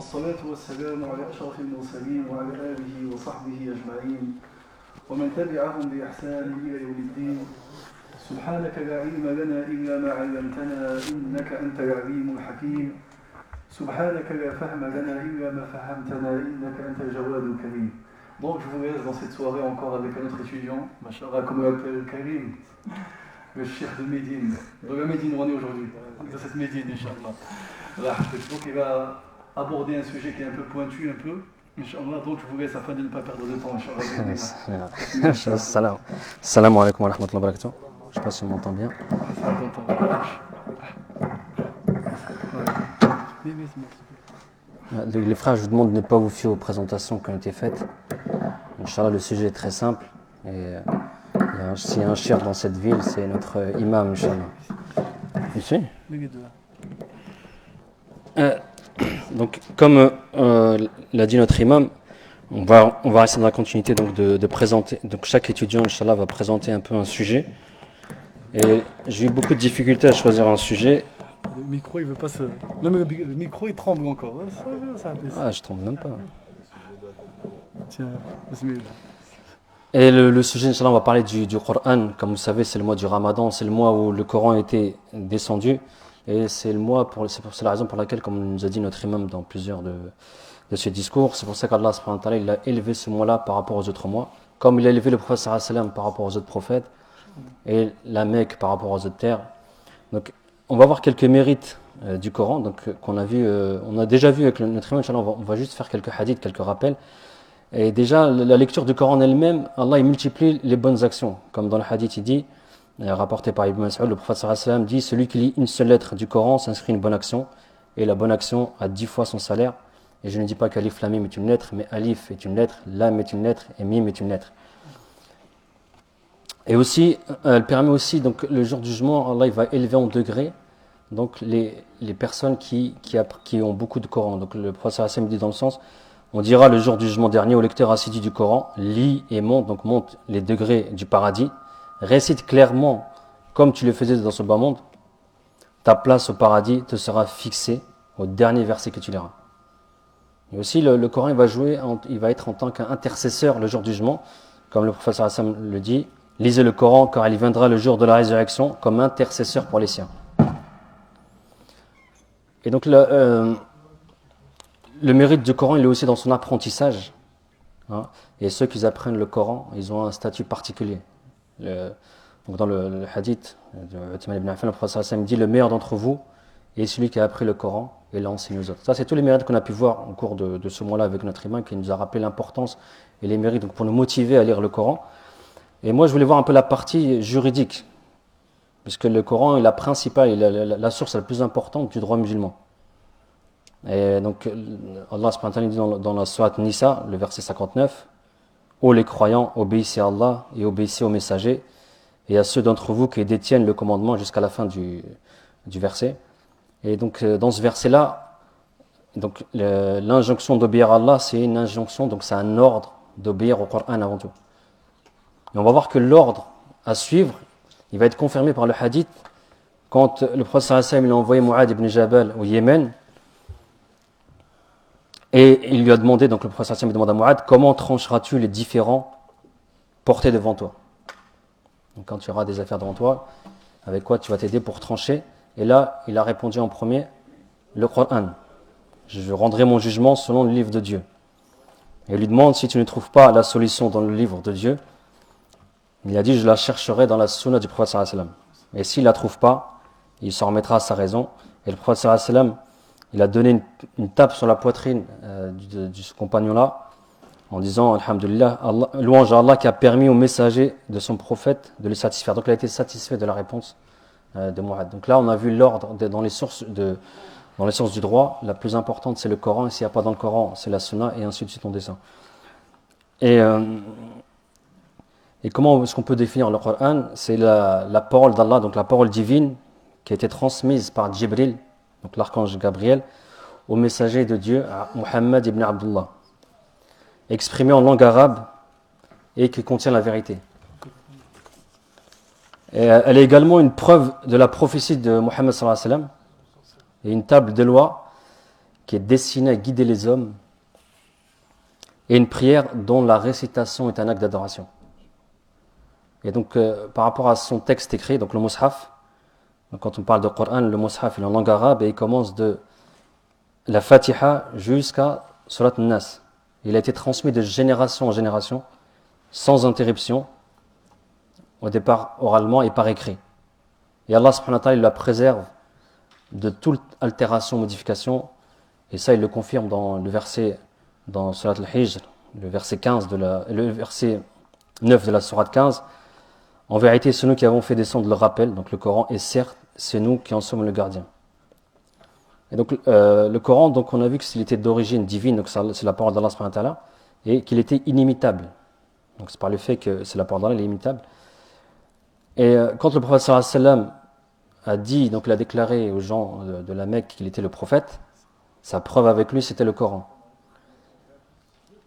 والصلاة والسلام على أشرف المرسلين وعلى آله وصحبه أجمعين ومن تبعهم بإحسان إلى يوم الدين. سبحانك لا علم لنا إلا ما علمتنا إنك أنت العليم الحكيم. سبحانك لا فهم لنا إلا ما فهمتنا إنك أنت الجواد الكريم. Donc je vous laisse dans cette soirée encore avec un autre étudiant, Masha'Allah, comme on l'appelle Karim, le cheikh de Médine, de la Médine où on est aujourd'hui, de cette Médine, Inch'Allah. Donc il va aborder un sujet qui est un peu pointu, un peu, Inch'Allah, donc je vous laisse afin de ne pas perdre de temps, Inch'Allah. Salam alaikum wa rahmatullahi wa barakatuh. Je ne sais pas si on m'entend bien. Les frères, je vous demande de ne pas vous fier aux présentations qui ont été faites. Inch'Allah, le sujet est très simple. Et s'il y a un cheikh dans cette ville, c'est notre imam, Inch'Allah. Ici ? Donc, comme l'a dit notre imam, on va rester dans la continuité donc, de présenter. Donc, chaque étudiant, Inch'Allah, va présenter un peu un sujet. Et j'ai eu beaucoup de difficultés à choisir un sujet. Le micro, il veut pas se. Non, mais le micro, il tremble encore. Ah, je tremble même pas. Tiens, bismillah. Et le sujet, Inch'Allah, on va parler du Coran. Comme vous savez, c'est le mois du Ramadan, c'est le mois où le Coran a été descendu. Et c'est le mois, c'est la raison pour laquelle, comme nous a dit notre imam dans plusieurs de ses discours, c'est pour ça qu'Allah subhanahu wa ta'ala, il a élevé ce mois-là par rapport aux autres mois. Comme il a élevé le prophète sallallahu alayhi wa sallam par rapport aux autres prophètes, et la Mecque par rapport aux autres terres. Donc, on va voir quelques mérites du Coran, donc qu'on a vu, on a déjà vu avec notre imam, Inch'Allah, on va juste faire quelques hadiths, quelques rappels. Et déjà, la lecture du Coran en elle-même, Allah il multiplie les bonnes actions. Comme dans le hadith, il dit, rapporté par Ibn Mas'ud, le prophète sallallahu alayhi wa sallam dit, celui qui lit une seule lettre du Coran s'inscrit une bonne action, et la bonne action a 10 fois son salaire. Et je ne dis pas qu'Alif Lam Mim est une lettre, mais Alif est une lettre, Lam est une lettre, et Mim est une lettre. Et aussi, elle permet aussi, donc le jour du jugement, Allah il va élever en degré donc les personnes qui ont beaucoup de Coran. Donc le prophète sallallahu alayhi wa sallam dit dans le sens, on dira le jour du jugement dernier au lecteur assidu du Coran, lis et monte les degrés du paradis, récite clairement comme tu le faisais dans ce bas monde, ta place au paradis te sera fixée au dernier verset que tu liras. Et aussi le Coran il va être en tant qu'intercesseur le jour du jugement, comme le prophète sallallahu alayhi wa sallam le dit, lisez le Coran car il viendra le jour de la résurrection comme intercesseur pour les siens. Et donc le mérite du Coran, il est aussi dans son apprentissage. Hein, et ceux qui apprennent le Coran, ils ont un statut particulier. Donc dans le hadith de Uthman ibn Affan, le prophète sallallahu alayhi wa sallam dit, le meilleur d'entre vous est celui qui a appris le Coran et l'a enseigné aux autres. Ça, c'est tous les mérites qu'on a pu voir au cours de ce mois-là avec notre imam, qui nous a rappelé l'importance et les mérites donc, pour nous motiver à lire le Coran. Et moi, je voulais voir un peu la partie juridique, puisque le Coran est la principale, la source la plus importante du droit musulman. Et donc, Allah subhanahu wa ta'ala dit dans la sourate Nisa, le verset 59, « Ô les croyants, obéissez à Allah et obéissez aux messagers, et à ceux d'entre vous qui détiennent le commandement » jusqu'à la fin du verset. Et donc, dans ce verset-là, donc, l'injonction d'obéir à Allah, c'est une injonction, donc c'est un ordre d'obéir au Coran avant tout. Et on va voir que l'ordre à suivre, il va être confirmé par le hadith quand le prophète sallallahu alayhi wa sallam a envoyé Mu'adh ibn Jabal au Yémen, et il lui a demandé, donc le prophète sallallahu alayhi wa sallam demande à Mu'adh, comment trancheras-tu les différends portés devant toi? Donc quand tu auras des affaires devant toi, avec quoi tu vas t'aider pour trancher? Et là, il a répondu en premier, le Coran. Je rendrai mon jugement selon le livre de Dieu. Et il lui demande, si tu ne trouves pas la solution dans le livre de Dieu, il a dit, je la chercherai dans la sunna du prophète sallallahu alayhi wa sallam. Et s'il ne la trouve pas, il s'en remettra à sa raison. Et le prophète sallallahu alayhi wa sallam, il a donné une tape sur la poitrine de ce compagnon-là, en disant, alhamdulillah, louange à Allah qui a permis au messager de son prophète de le satisfaire. Donc il a été satisfait de la réponse de Mu'adh. Donc là, on a vu l'ordre dans les sources du droit. La plus importante, c'est le Coran. Et s'il n'y a pas dans le Coran, c'est la sunna, et ainsi de suite, on descend. Et comment est-ce qu'on peut définir le Coran? C'est la parole d'Allah, donc la parole divine, qui a été transmise par Jibril, donc l'archange Gabriel, au messager de Dieu, à Muhammad ibn Abdullah, exprimée en langue arabe et qui contient la vérité. Et elle est également une preuve de la prophétie de Muhammad sallallahu alayhi wa sallam, et une table de loi qui est destinée à guider les hommes, et une prière dont la récitation est un acte d'adoration. Et donc, par rapport à son texte écrit, donc le mushaf, donc quand on parle de Coran, le mushaf il est en langue arabe et il commence de la Fatiha jusqu'à Surat An-Nas. Il a été transmis de génération en génération, sans interruption, au départ oralement et par écrit. Et Allah subhanahu wa ta'ala il la préserve de toute altération, modification, et ça il le confirme dans le verset, dans Surat Al-Hijr, le verset 9 de la Surat 15. En vérité, c'est nous qui avons fait descendre le rappel, donc le Coran, et certes, c'est nous qui en sommes le gardien. Et donc, le Coran, donc, on a vu qu'il était d'origine divine, donc c'est la parole d'Allah subhanahu wa ta'ala, et qu'il était inimitable. Donc, c'est par le fait que c'est la parole d'Allah, elle est imitable. Et quand le prophète sallallahu alayhi wa sallam a dit, donc il a déclaré aux gens de la Mecque qu'il était le prophète, sa preuve avec lui, c'était le Coran.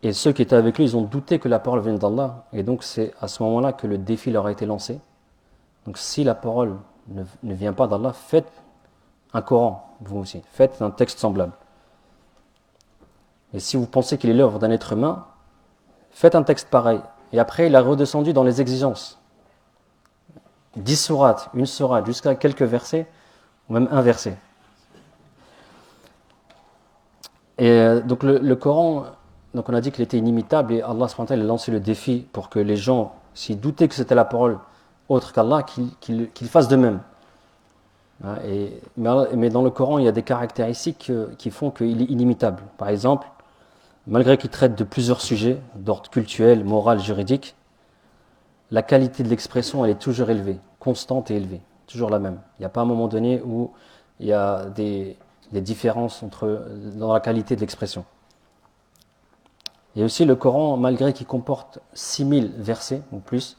Et ceux qui étaient avec lui, ils ont douté que la parole vienne d'Allah. Et donc c'est à ce moment-là que le défi leur a été lancé. Donc si la parole ne vient pas d'Allah, faites un Coran, vous aussi. Faites un texte semblable. Et si vous pensez qu'il est l'œuvre d'un être humain, faites un texte pareil. Et après, il a redescendu dans les exigences. 10 sourates, une sourate, jusqu'à quelques versets, ou même un verset. Et donc le Coran... Donc on a dit qu'il était inimitable et Allah subhanahu wa ta'ala a lancé le défi pour que les gens, s'ils doutaient que c'était la parole autre qu'Allah, qu'ils fassent de même. Mais dans le Coran, il y a des caractéristiques qui font qu'il est inimitable. Par exemple, malgré qu'il traite de plusieurs sujets, d'ordre culturel, moral, juridique, la qualité de l'expression, elle est toujours élevée, constante et élevée, toujours la même. Il n'y a pas un moment donné où il y a des différences dans la qualité de l'expression. Et aussi le Coran, malgré qu'il comporte 6000 versets ou plus,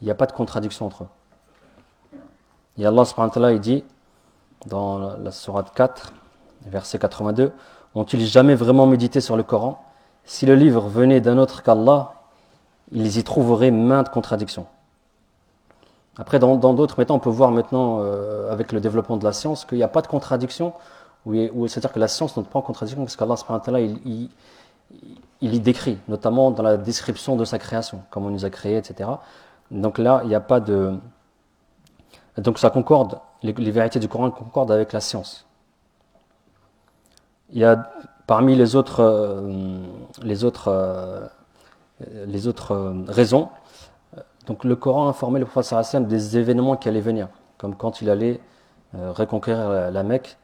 il n'y a pas de contradiction entre eux. Et Allah subhanahu wa ta'ala il dit dans la sourate 4, verset 82, ont-ils jamais vraiment médité sur le Coran? Si le livre venait d'un autre qu'Allah, ils y trouveraient maintes contradictions. Après, dans d'autres méthodes, on peut voir maintenant, avec le développement de la science, qu'il n'y a pas de contradiction, c'est-à-dire que la science n'entre pas en contradiction, parce qu'Allah subhanahu wa ta'ala, il y décrit, notamment dans la description de sa création, comment il nous a créés, etc. Donc là, il n'y a pas de... Donc ça concorde, les vérités du Coran concordent avec la science. Il y a parmi les autres raisons, donc le Coran informait le prophète sallallahu alayhi wa sallam des événements qui allaient venir, comme quand il allait reconquérir la Mecque.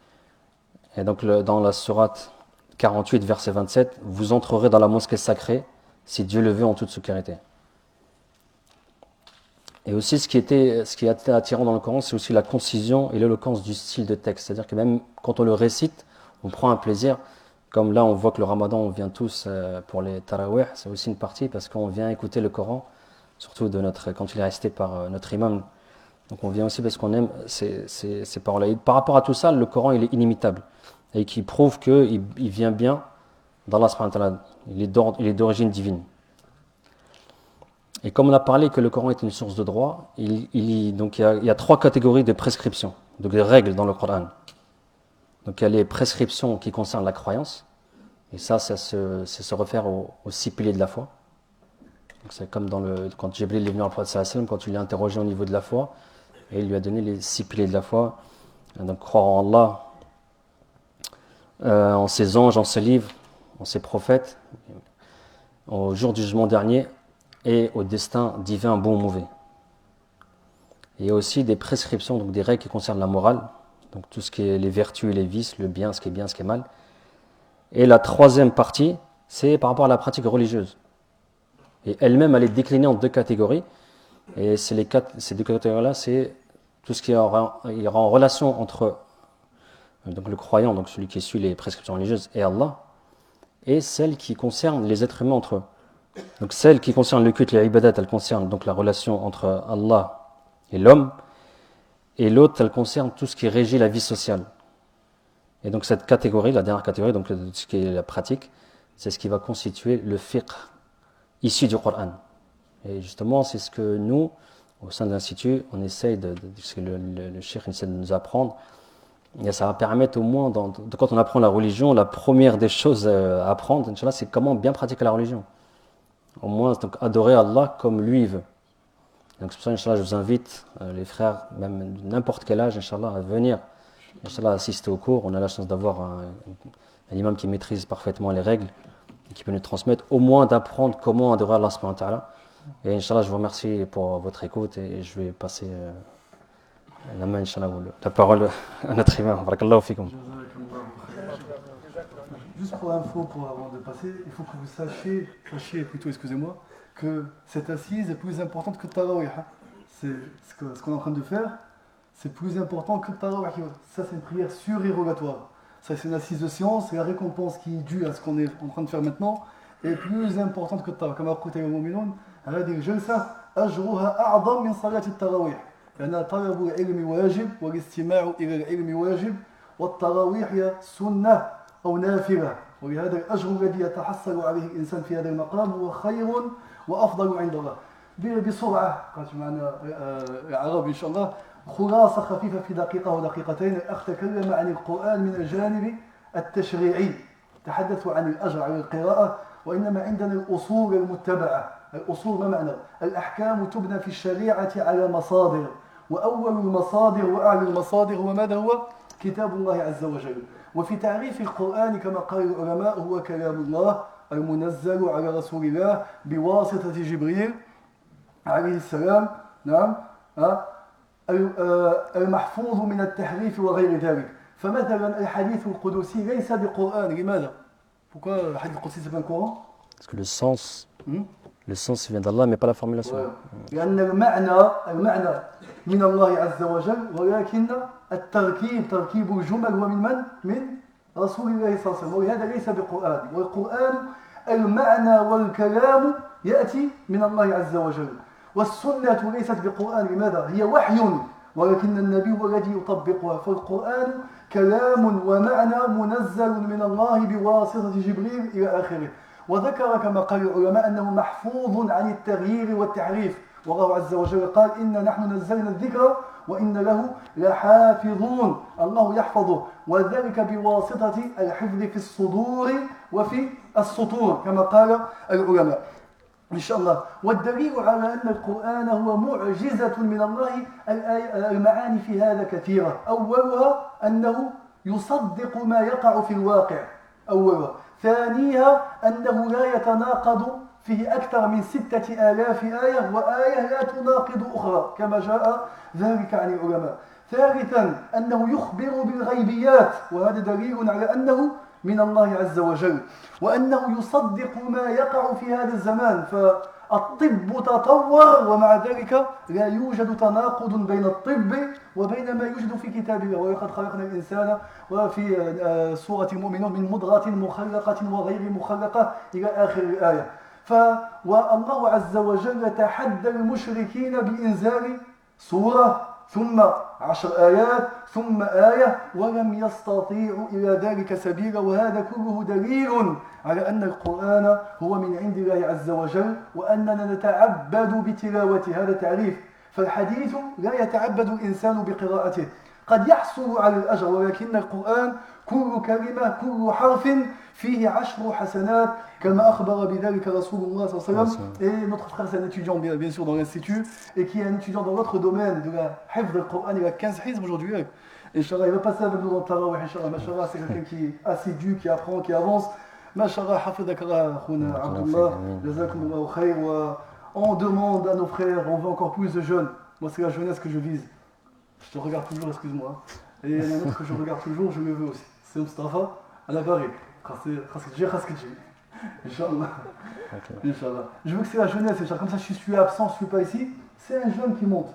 Et donc dans la sourate 48, verset 27, vous entrerez dans la mosquée sacrée si Dieu le veut en toute sécurité. Et aussi ce qui est attirant dans le Coran, c'est aussi la concision et l'éloquence du style de texte. C'est-à-dire que même quand on le récite, on prend un plaisir. Comme là, on voit que le Ramadan, on vient tous pour les tarawih, c'est aussi une partie parce qu'on vient écouter le Coran, surtout quand il est resté par notre imam. Donc on vient aussi parce qu'on aime ces paroles-là. Et par rapport à tout ça, le Coran, il est inimitable. Et qui prouve qu'il vient bien d'Allah subhanahu wa ta'ala. Il est d'origine divine. Et comme on a parlé que le Coran est une source de droit, il y a 3 catégories de prescriptions, donc des règles dans le Coran. Donc il y a les prescriptions qui concernent la croyance, et ça se réfère aux 6 piliers de la foi. Donc c'est comme quand Jibril est venu au prophète sallallahu alayhi wa sallam, quand il l'a interrogé au niveau de la foi, et il lui a donné les 6 piliers de la foi. Donc croire en Allah, en ses anges, en ses livres, en ses prophètes, au jour du jugement dernier et au destin divin bon ou mauvais. Il y a aussi des prescriptions, donc des règles qui concernent la morale, donc tout ce qui est les vertus et les vices, le bien, ce qui est mal. Et la 3e partie, c'est par rapport à la pratique religieuse. Et elle-même, elle est déclinée en 2 catégories. Et ces 2 catégories-là, c'est tout ce qui aura en relation entre donc le croyant, donc celui qui suit les prescriptions religieuses, et Allah, et celles qui concernent les êtres humains entre eux. Donc celle qui concerne le culte, les ibadat, elle concerne donc la relation entre Allah et l'homme, et l'autre, elle concerne tout ce qui régit la vie sociale. Et donc cette catégorie, la dernière catégorie, donc ce qui est la pratique, c'est ce qui va constituer le fiqh issu du Coran. Et justement, c'est ce que nous, au sein de l'Institut, on essaye ce que le cheikh essaie de nous apprendre, Et ça va permettre au moins, quand on apprend la religion, la première des choses à apprendre, Inch'Allah, c'est comment bien pratiquer la religion. Au moins, donc, adorer Allah comme lui il veut. Donc c'est pour ça, Inch'Allah, je vous invite, les frères, même de n'importe quel âge, Inch'Allah, à venir, Inch'Allah, assister au cours. On a la chance d'avoir un imam qui maîtrise parfaitement les règles et qui peut nous transmettre, au moins d'apprendre comment adorer Allah subhanahu wa ta'ala. Et Inch'Allah, je vous remercie pour votre écoute et je vais passer la main, Inch'Allah, la parole à notre imam. Barakallahu fikum. Juste pour info, avant de passer, il faut que vous sachiez plutôt, excusez-moi, que cette assise est plus importante que le tarawih. C'est ce qu'on est en train de faire, c'est plus important que le tarawih. Ça, c'est une prière surérogatoire. Ça, c'est une assise de science, et la récompense qui est due à ce qu'on est en train de faire maintenant est plus importante que le tarawih. Comme a écouté le mu'minun, هذه الجلسة أجرها أعظم من صلاة التراويح لأن طلب العلم واجب والاستماع إلى العلم واجب والتراويح هي سنة أو نافلة ولهذا الأجر الذي يتحصل عليه الإنسان في هذا المقام هو خير وأفضل عند الله. بسرعة قالت معنا العرب إن شاء الله خلاصة خفيفة في دقيقة ودقيقتين. الأخ تكلم عن القرآن من الجانب التشريعي، تحدثوا عن الأجر على القراءة، وإنما عندنا الأصول المتبعة. الأصول ما معنى؟ الأحكام تبنى في الشريعة على مصادر، وأول المصادر وأعلى المصادر هو ماذا هو؟ كتاب الله عز وجل. وفي تعريف القرآن كما قال العلماء هو كلام الله المنزل على رسول الله بواسطة جبريل عليه السلام، نعم، المحفوظ من التحريف وغير ذلك. فمثلا الحديث القدسي ليس بقرآن. لماذا؟ Pourquoi le hadith القدسي c'est pas un Coran? Parce que le sens vient d'Allah, mais pas la formulation. لأن المعنى من الله عز وجل، ولكن تركيب الجمل هو من رسول الله صلى الله عليه وسلم، ولهذا ليس بقرآن. والقرآن المعنى والكلام يأتي من الله عز وجل، والسنة ليست بقرآن. لماذا؟ هي وحي ولكن النبي هو الذي يطبقها. فالقرآن كلام ومعنى منزل من الله بواسطة جبريل إلى آخره. وذكر كما قال العلماء أنه محفوظ عن التغيير والتحريف، والله عز وجل قال إنا نحن نزلنا الذكر وإن له لحافظون. الله يحفظه، وذلك بواسطة الحفظ في الصدور وفي السطور كما قال العلماء إن شاء الله. والدليل على أن القرآن هو معجزة من الله المعاني في هذا كثيرة. أولها أنه يصدق ما يقع في الواقع أولها. ثانيها أنه لا يتناقض فيه أكثر من 6000 آية، وآية لا تناقض أخرى كما جاء ذلك عن العلماء. ثالثا أنه يخبر بالغيبيات، وهذا دليل على أنه من الله عز وجل، وأنه يصدق ما يقع في هذا الزمان. فالطب تطور ومع ذلك لا يوجد تناقض بين الطب وبين ما يوجد في كتاب الله. ولقد خلقنا الإنسان وفي سورة المؤمنون من مضغة مخلقة وغير مخلقة إلى آخر الآية. والله عز وجل تحدى المشركين بإنزال سورة ثم 10 آيات ثم آية، ولم يستطيعوا إلى ذلك سبيلا. وهذا كله دليل على أن القرآن هو من عند الله عز وجل، وأننا نتعبد بتلاوته. هذا تعريف. فالحديث لا يتعبد الإنسان بقراءته، قد يحصل على الأجر، ولكن القرآن كل كلمة كل حرف فيه 10 حسنات كما أخبر بذلك رسول الله صلى الله عليه وسلم. Et notre frère c'est un étudiant bien sûr dans l'institut et qui est un étudiant dans l'autre domaine de la hifz al-Qur'an. Il a 15 hizb aujourd'hui. Inch'Allah, il va passer avec nous dans le tarawih. Inch'Allah, mashallah, c'est quelqu'un qui est assidu, qui apprend, qui avance. Mashallah, hafidhak Allah, khouna Abdullah, jazakumullahu khayr. On demande à nos frères, on veut encore plus de jeunes. Moi, c'est la jeunesse que je vise. Je te regarde toujours, excuse-moi. Et il y en a un autre que je regarde toujours, je le veux aussi. C'est Mustafa Al-Abari. Inch'Allah. Inch'Allah. Je veux que c'est la jeunesse, comme ça je suis absent, je ne suis pas ici. C'est un jeune qui monte,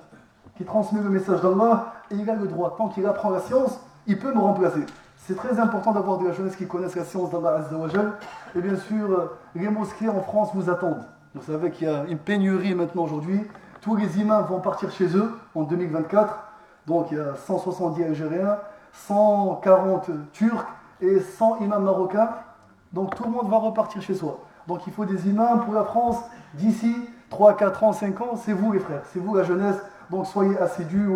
qui transmet le message d'Allah, et il a le droit, tant qu'il apprend la science, il peut me remplacer. C'est très important d'avoir de la jeunesse qui connaisse la science d'Allah Azza wa Jal. Et bien sûr, les mosquées en France vous attendent. Vous savez qu'il y a une pénurie maintenant aujourd'hui. Tous les imams vont partir chez eux en 2024. Donc il y a 170 Algériens, 140 Turcs et 100 imams marocains. Donc tout le monde va repartir chez soi. Donc il faut des imams pour la France d'ici 3, 4 ans, 5 ans. C'est vous les frères, c'est vous la jeunesse. Donc soyez assidus.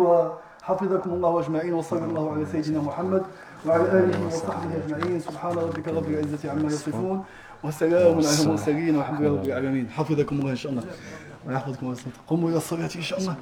حفظكم الله أجمعين، وصلى الله على سيدنا محمد وعلى آله وصحبه أجمعين. سبحان ربك رب العزة عما يصفون وسلام على المرسلين والحمد لله رب العالمين. حفظكم الله إن شاء الله ويحفظكم الله. قوموا إلى الصلاة إن شاء الله.